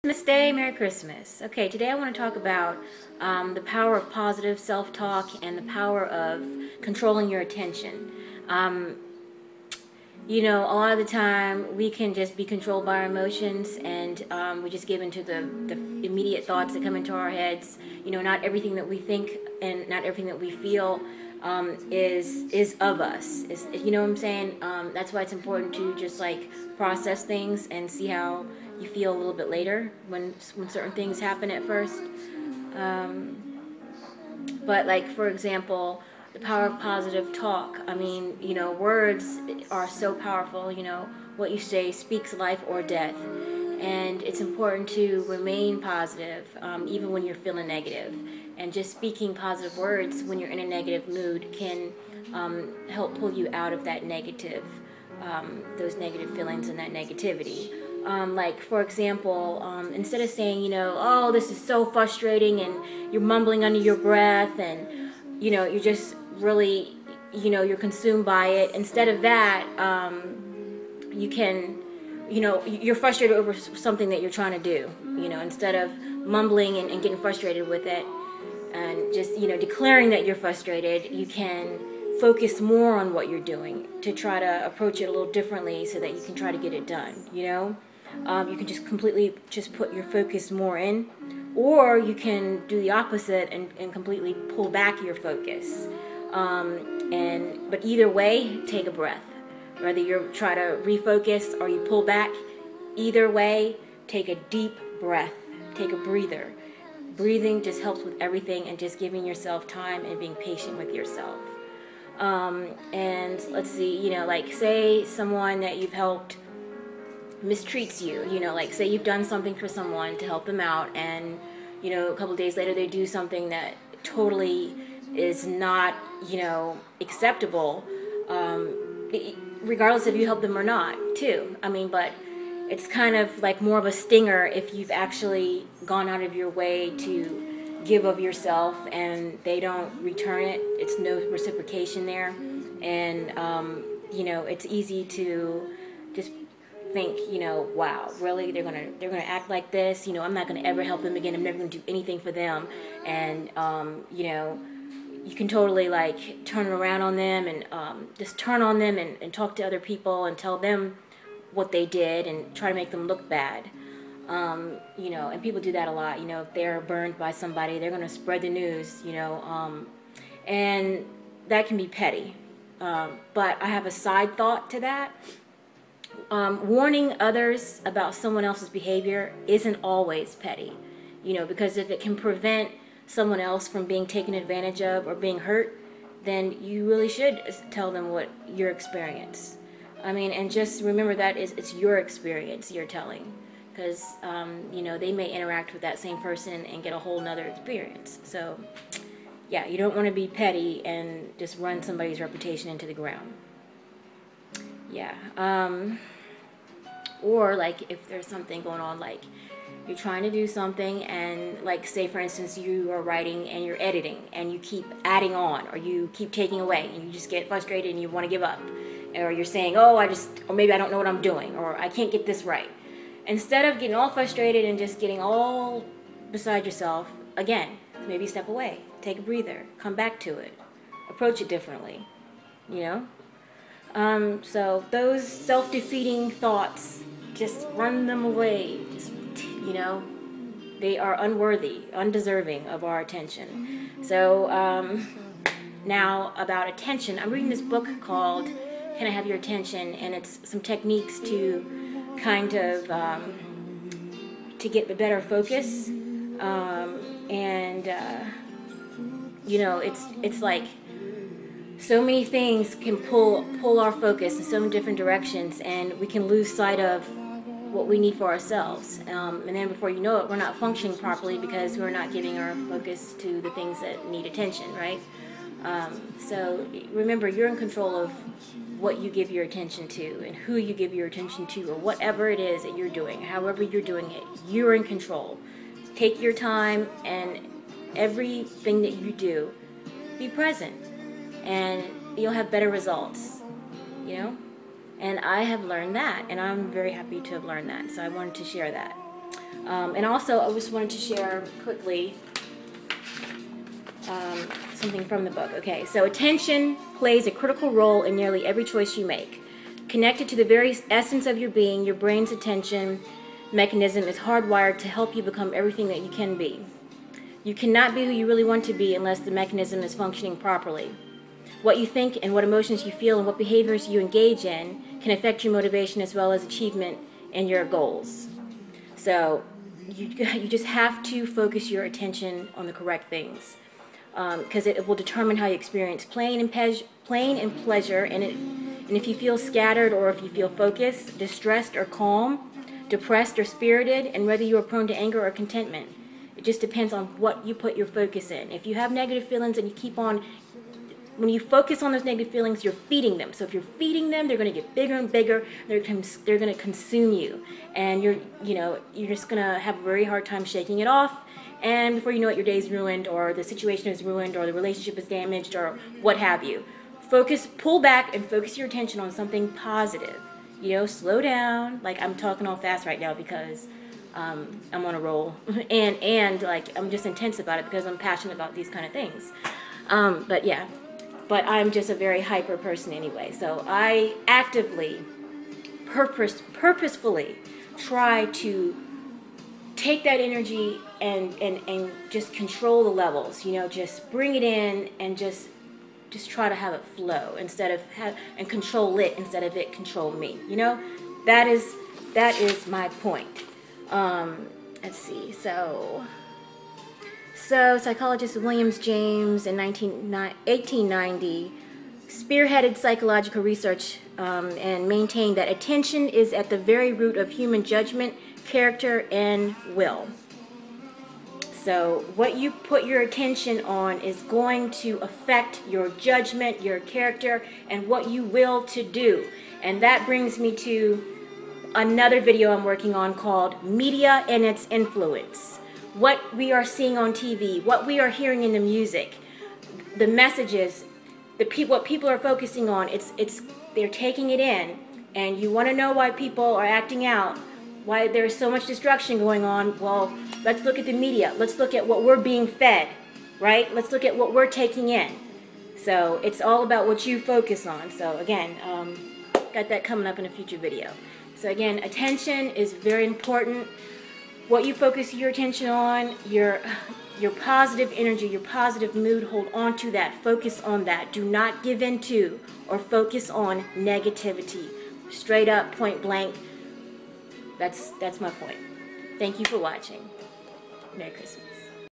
Christmas Day, Merry Christmas. Okay, today I want to talk about the power of positive self-talk and the power of controlling your attention. A lot of the time we can just be controlled by our emotions, and we just give into the immediate thoughts that come into our heads. Not everything that we think and not everything that we feel is of us. You know what I'm saying? That's why it's important to just process things and see how you feel a little bit later when certain things happen at first. But for example, the power of positive talk. Words are so powerful. What you say speaks life or death. And it's important to remain positive, even when you're feeling negative. And just speaking positive words when you're in a negative mood can help pull you out of that negative, those negative feelings and that negativity. For example, instead of saying, oh, this is so frustrating, and you're mumbling under your breath, and, you're just really, you're consumed by it. Instead of that, you can, you're frustrated over something that you're trying to do, instead of mumbling and getting frustrated with it and just, declaring that you're frustrated, you can focus more on what you're doing to try to approach it a little differently so that you can try to get it done, You can just completely just put your focus more in, or you can do the opposite and completely pull back your focus. But either way, take a breath. Whether you try to refocus or you pull back, either way, take a deep breath. Take a breather. Breathing just helps with everything, and just giving yourself time and being patient with yourself. And let's see, say someone that you've helped mistreats you, say you've done something for someone to help them out, and a couple of days later they do something that totally is not acceptable, regardless if you help them or not too. But it's kind of like more of a stinger if you've actually gone out of your way to give of yourself and they don't return it. It's no reciprocation there, and it's easy to just think, wow, really, they're gonna act like this. I'm not gonna ever help them again. I'm never gonna do anything for them. And you can totally turn around on them and just turn on them and talk to other people and tell them what they did and try to make them look bad. And people do that a lot. If they're burned by somebody, they're gonna spread the news. And that can be petty. But I have a side thought to that. Warning others about someone else's behavior isn't always petty, because if it can prevent someone else from being taken advantage of or being hurt, then you really should tell them what your experience. And just remember that it's your experience you're telling, because they may interact with that same person and get a whole nother experience. So yeah, you don't want to be petty and just run somebody's reputation into the ground. Yeah. Or if there's something going on, you're trying to do something, and say for instance you are writing and you're editing and you keep adding on or you keep taking away and you just get frustrated and you want to give up, or you're saying, oh, or maybe I don't know what I'm doing, or I can't get this right. Instead of getting all frustrated and just getting all beside yourself, again, maybe step away, take a breather, come back to it, approach it differently, So those self-defeating thoughts, just run them away. They are unworthy, undeserving of our attention. So now about attention, I'm reading this book called Can I Have Your Attention? And it's some techniques to kind of to get a better focus. It's like so many things can pull our focus in so many different directions, and we can lose sight of what we need for ourselves. And then before you know it, we're not functioning properly because we're not giving our focus to the things that need attention, right? So remember, you're in control of what you give your attention to and who you give your attention to, or whatever it is that you're doing, however you're doing it, you're in control. Take your time, and everything that you do, be present, and you'll have better results, And I have learned that, and I'm very happy to have learned that, so I wanted to share that. And also, I just wanted to share quickly something from the book. Okay, so attention plays a critical role in nearly every choice you make. Connected to the very essence of your being, your brain's attention mechanism is hardwired to help you become everything that you can be. You cannot be who you really want to be unless the mechanism is functioning properly. What you think and what emotions you feel and what behaviors you engage in can affect your motivation as well as achievement and your goals. So you just have to focus your attention on the correct things, because it will determine how you experience pain and pleasure. And if you feel scattered or if you feel focused, distressed or calm, depressed or spirited, and whether you are prone to anger or contentment. It just depends on what you put your focus in. If you have negative feelings and you keep on, when you focus on those negative feelings, you're feeding them. So if you're feeding them, they're going to get bigger and bigger. They're going to consume you, and you're just going to have a very hard time shaking it off. And before you know it, your day's ruined, or the situation is ruined, or the relationship is damaged, or what have you. Pull back and focus your attention on something positive. Slow down. Like, I'm talking all fast right now because I'm on a roll, and like I'm just intense about it because I'm passionate about these kind of things. But I'm just a very hyper person anyway. So I actively, purposefully try to take that energy and just control the levels. Just bring it in and just try to have it flow and control it instead of it control me. That is my point. Let's see. So psychologist William James in 1890 spearheaded psychological research and maintained that attention is at the very root of human judgment, character, and will. So what you put your attention on is going to affect your judgment, your character, and what you will to do. And that brings me to another video I'm working on called Media and Its Influence. What we are seeing on TV, what we are hearing in the music, the messages, what people are focusing on, they're taking it in. And you want to know why people are acting out, why there's so much destruction going on. Well, let's look at the media. Let's look at what we're being fed, right? Let's look at what we're taking in. So it's all about what you focus on. So again, got that coming up in a future video. So again, attention is very important. What you focus your attention on, your positive energy, your positive mood, hold on to that. Focus on that. Do not give in to or focus on negativity. Straight up, point blank. That's my point. Thank you for watching. Merry Christmas.